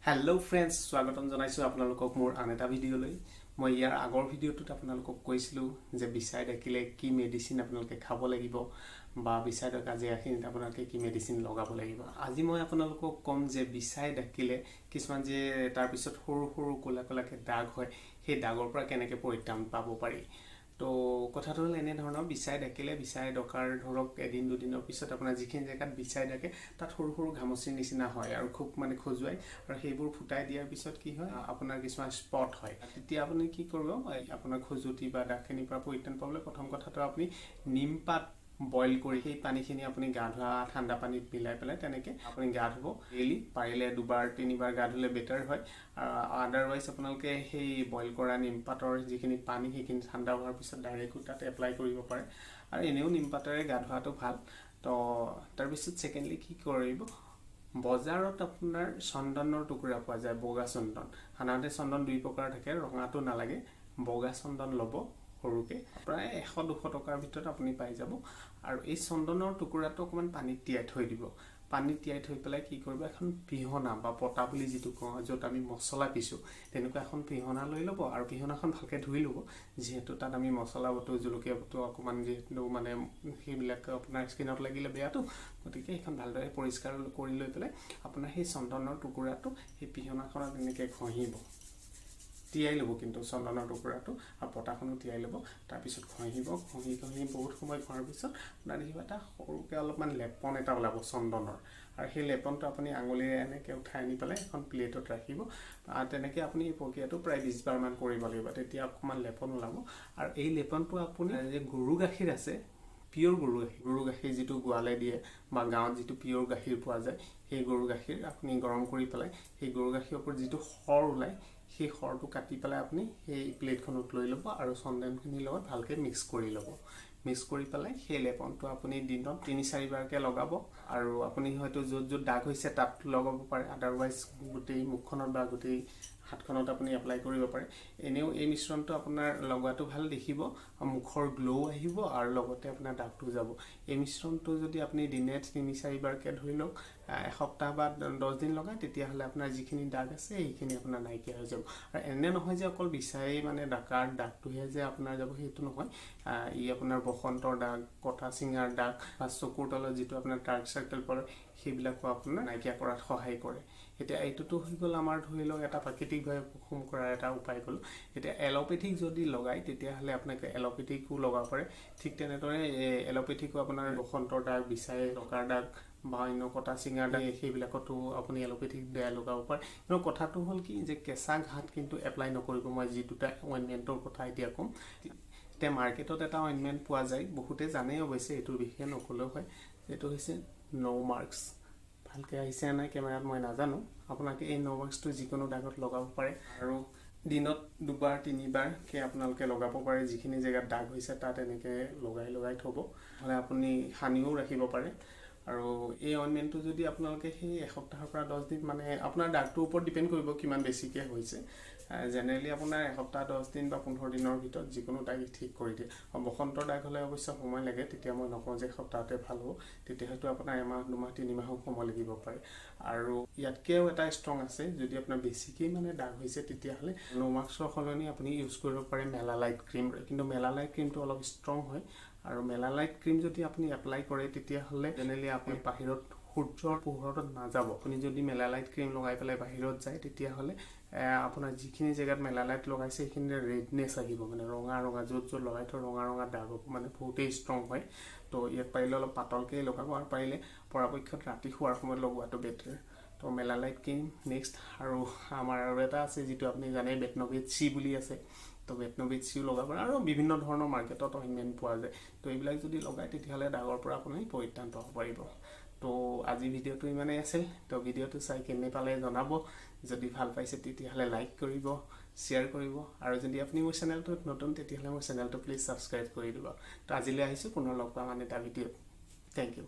Hello friends, স্বাগতম জনাইছো আপোনালোকক মোৰ আন এটা ভিডিঅলৈ মই ইয়াৰ আগৰ ভিডিঅটোত আপোনালোকক কৈছিলো যে বিসাই ডাকিলে কি মেডিসিন আপোনালোকে খাব লাগিব বা বিসাই ডাকা যে আখিন আপোনালোকে কি মেডিসিন লগাব লাগিব আজি মই আপোনালোকক কম যে বিসাই ডাকিলে কিছুমান যে তাৰ পিছত সৰু সৰু কোলা কোলাকে দাগ হয় সেই দাগৰ পৰা কেনেকৈ পৰিত্ৰাণ পাব পাৰি তো কথাটো হল এনে ধৰণৰ বিসাই ডাকিলে বিসাই ডকাৰ ধৰক এদিন দুদিনৰ পিছত আপোনাৰ যিখিনি জায়গাত বিসাই ডাকে তাত সৰু সৰু ঘামচিৰ নিচিনা হয় আৰু খুব মানে খজুৱাই আৰু সেইবোৰ ফুটাই দিয়াৰ পিছত কি হয় আপোনাৰ কিছুমান স্পট হয় তেতিয়া আপুনি কি কৰিব আপোনাৰ খজুতি বা দাগখিনিৰ পৰা পৰিত্ৰাণ পাবলৈ প্ৰথম কথাটো আপুনি নিমপাত বইল কৰি সেই পানীখিনি আপুনি গা ধোৱা ঠাণ্ডা পানীত মিলাই পেলাই তেনেকে আপুনি গা ধুব ডেইলি পাৰিলে দুবাৰ তিনিবাৰ গা ধুলে বেটাৰ হয় আদাৰৱাইজ আপোনালোকে সেই বইল কৰা নিমপাতৰ যিখিনি পানী সেইখিনি ঠাণ্ডা হোৱাৰ পিছত ডাইৰেক্ট তাত এপ্লাই কৰিব পাৰে আৰু এনেও নিমপাতেৰে গা ধোৱাটো ভাল তো তাৰ পিছত সেকেন্ডলি কি কৰিব বজাৰত আপোনাৰ চন্দনৰ টুকুৰা পোৱা যায় বগা চন্দন সাধাৰণতে চন্দন দুই প্ৰকাৰ থাকে ৰঙাটো নালাগে বগা চন্দন লব সৰুকে প্ৰায় 100-200 টকাৰ ভিতৰত আপুনি পাই যাব আৰু এই চন্দনৰ টুকুৰাটো অকমান পানীত তিয়াই থৈ দিব পানীত তিয়াই থৈ পেলাই কি কৰিব এখন পিহনা বা পটা বুলি যিটো কওঁ য'ত আমি মছলা পিছো তেনেকুৱা এখন পিহনা লৈ ল'ব আৰু পিহনাখন ভালকে ধুই ল'ব যেহেতু তাত আমি মছলা বটো জলকীয়া বটো অকমান যেহেতু মানে সেইবিলাক আপোনাৰ স্কিনত লাগিলে বেয়াটো গতিকে এখন ভালদৰে পৰিষ্কাৰ কৰি লৈ পেলাই আপোনাৰ সেই চন্দনৰ টুকুৰাটো সেই পিহনাখনত এনেকৈ ঘঁহিব তিয়াই লব কিন্তু চন্দনৰ টুকুৰাটো আৰু পটাখনো তিয়াই লব তাৰ পিছত ঘঁহিব ঘঁহি বহুত সময় ঘঁহাৰ পিছত আপোনাৰ দেখিব এটা সৰুকে অলপমান লেপন এটা ওলাব চন্দনৰ আৰু সেই লেপনটো আপুনি আঙুলিৰে এনেকৈ উঠাই আনি পেলাই এখন প্লেটত ৰাখিব আৰু তেনেকৈ আপুনি এই প্ৰক্ৰিয়াটো প্ৰায় 20 বাৰ মান কৰিব লাগিব তেতিয়া অকমান লেপন ওলাব আৰু এই লেপনটো আপুনি যে গৰু গাখীৰ আছে পিওৰ গৰু গাখীৰ যিটো গোৱালে দিয়ে বা গাঁৱত যিটো পিওৰ গাখীৰ পোৱা যায় সেই গৰু গাখীৰ আপুনি গৰম কৰি পেলাই সেই গৰু গাখীৰৰ ওপৰত যিটো খৰ ওলায় সেই খৰটো কাটি পেলাই আপুনি সেই প্লেটখনত লৈ ল'ব আৰু চন্দনখিনিৰ লগত ভালকে মিক্স কৰি ল'ব মিক্স কৰি পেলাই সেই লেপনটো আপুনি দিনত 3-4 বাৰকে লগাব আৰু আপুনি হয়তো য'ত য'ত দাগ হৈছে তাত লগাব পাৰে আদাৰৱাইজ গোটেই মুখখনত বা গোটেই হাতখনত আপুনি এপ্লাই কৰিব পাৰে এনেও এই মিশ্ৰণটো আপোনাৰ লগাটো ভাল দেখিব মুখৰ গ্লো আহিব আৰু লগতে আপোনাৰ দাগটো যাব এই মিশ্ৰণটো যদি আপুনি দিনে 3-4 বাৰকে ধৰি লওক এসপ্তাহ বা 10 দিন লগায় তেতিয়া হলে আপোনাৰ যিখিনি দাগ আছে এইখিনি আপোনাৰ নাইকিয়া হৈ যাব আৰু এনে নহয় যে অকল বিসাই মানে ডাকাৰ দাগটোহে যে আপোনাৰ যাব সেইটো নহয় ই আপোনাৰ বসন্তৰ দাগ কটা চিঙাৰ দাগ বা চকুৰ তলত যিটো আপোনাৰ ডাৰ্ক সাৰ্কেল পৰে সেইবিলাকো আপোনাৰ নাইকিয়া কৰাত সহায় কৰে এতিয়া এইটোটো হৈ গল আমাৰ ধৰি লওক এটা প্ৰাকৃতিকভাৱে কুসুম কৰাৰ এটা উপায় গল এতিয়া এলোপেথিক যদি লগাই তেতিয়া হলে আপোনাকে এলোপেথিকও লগাব পাৰে ঠিক তেনেদৰে এলোপেথিকও আপোনাৰ বসন্তৰ দাগ বিসাই ডকাৰ দাগ বা অন্য কটা চিঙাৰ দাগ সেইবিলাকতো আপুনি এলোপেথিক বেয়া লগাব পাৰে কিন্তু কথাটো হ'ল কি যে কেঁচা ঘাট কিন্তু এপ্লাই নকৰিব মই যি দুটা অইনমেণ্টৰ কথা এতিয়া ক'ম এতিয়া মাৰ্কেটত এটা অইনমেণ্ট পোৱা যায় বহুতে জানে অৱশ্যে এইটোৰ বিষয়ে নকলেও হয় এইটো হৈছে নো মাৰ্কছ ভালকে আহিছে নাই কেমেৰাত মই নাজানো আপোনালোকে এই নো মাৰ্কছটো যিকোনো দাগত লগাব পাৰে আৰু দিনত 2-3 কে আপোনালোকে লগাব পাৰে যিখিনি জায়গাত দাগ হৈছে তাত এনেকে লগাই থব হলে আপুনি হানিও ৰাখিব পাৰে আৰু এই অইনমেণ্টটো যদি আপোনালোকে সেই এসপ্তাহৰ পৰা 10 দিন মানে আপোনাৰ দাগটোৰ ওপৰত ডিপেন্ড কৰিব কিমান বেছিকে হৈছে জেনেৰেলি আপোনাৰ এসপ্তাহ 10 দিন বা 15 দিনৰ ভিতৰত যিকোনো দাগ ঠিক কৰি দিয়ে বসন্তৰ দাগ হলে অৱশ্যে সময় লাগে তেতিয়া মই নকওঁ যে এসপ্তাহতে ভাল হ'ব তেতিয়া হয়তো আপোনাৰ এমাহ 2 মাহ 3 মাহ সময় লাগিব পাৰে আৰু ইয়াতকেও এটা ষ্ট্ৰং আছে যদি আপোনাৰ বেছিকৈ মানে দাগ হৈছে তেতিয়া হলে নো মাৰ্কছৰ সলনি আপুনি ইউজ কৰিব পাৰে মেলালাইট ক্ৰীম কিন্তু মেলালাইট ক্ৰীমটো অলপ ষ্ট্ৰং হয় আৰু মেলালাইট ক্ৰীম যদি আপুনি এপ্লাই কৰে তেতিয়া হলে জেনেৰেলি আপুনি বাহিৰত সূৰ্যৰ পোহৰত নাযাব আপুনি যদি মেলালাইট ক্ৰীম লগাই পেলাই বাহিৰত যায় তেতিয়া হলে আপোনাৰ যিখিনি জায়গাত মেলালাইট লগাইছে সেইখিনি ৰেডনেস আহিব মানে ৰঙা য'ত লগাই থ ৰঙা দাগ মানে বহুতেই ষ্ট্ৰং হয় তো ইয়াত পাৰিলে অলপ পাতলকৈ লগাব আৰু পাৰিলে পৰাপক্ষত ৰাতি শোৱাৰ সময়ত লগোৱাটো বেটাৰ তো মেলালাইট ক্ৰীম নেক্সট আৰু আমাৰ আৰু এটা আছে যিটো আপুনি জানে বেটনভিট চি বুলি আছে তো বেটনভিট চিও লগাব আৰু বিভিন্ন ধৰণৰ মাৰ্কেটত অইনমেণ্ট পোৱা যায় তো এইবিলাক যদি লগাই তেতিয়াহলে দাগৰ পৰা আপুনি পৰিত্ৰাণ পাব পাৰিব তো আজি ভিডিওটো ইমানেই আছিল তো ভিডিওটো চাই কেনে পালে জনাব যদি ভাল পাইছে তেতিয়াহলে লাইক কৰিব শেয়াৰ কৰিব আৰু যদি আপুনি মোৰ চেনেলটোত নতুন তেতিয়াহলে মোৰ চেনেলটো প্লিজ সাবস্ক্ৰাইব কৰি দিব তো আজিলৈ আহিছো পুনৰ লগ পাম এটা ভিডিঅ' থ্যাংক ইউ